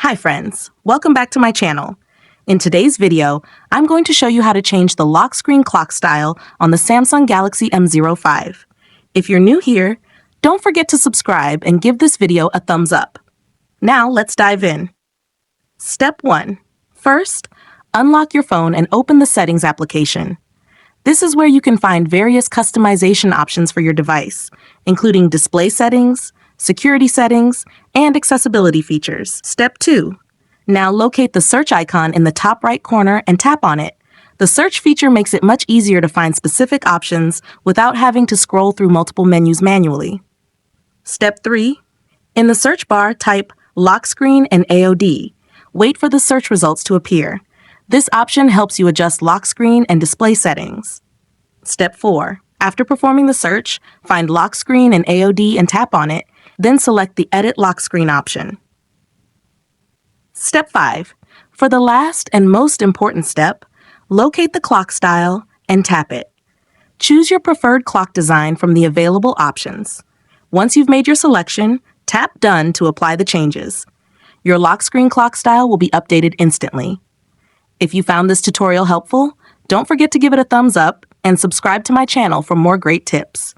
Hi friends, welcome back to my channel. In today's video, I'm going to show you how to change the lock screen clock style on the Samsung Galaxy M0V. If you're new here, don't forget to subscribe and give this video a thumbs up. Now let's dive in. Step 1. First, unlock your phone and open the Settings application. This is where you can find various customization options for your device, including display settings, security settings, and accessibility features. Step 2. Now locate the search icon in the top right corner and tap on it. The search feature makes it much easier to find specific options without having to scroll through multiple menus manually. Step 3. In the search bar, type lock screen and AOD. Wait for the search results to appear. This option helps you adjust lock screen and display settings. Step 4. After performing the search, find lock screen and AOD and tap on it, then select the Edit Lock Screen option. Step 5. For the last and most important step, locate the clock style and tap it. Choose your preferred clock design from the available options. Once you've made your selection, tap Done to apply the changes. Your lock screen clock style will be updated instantly. If you found this tutorial helpful, don't forget to give it a thumbs up and subscribe to my channel for more great tips.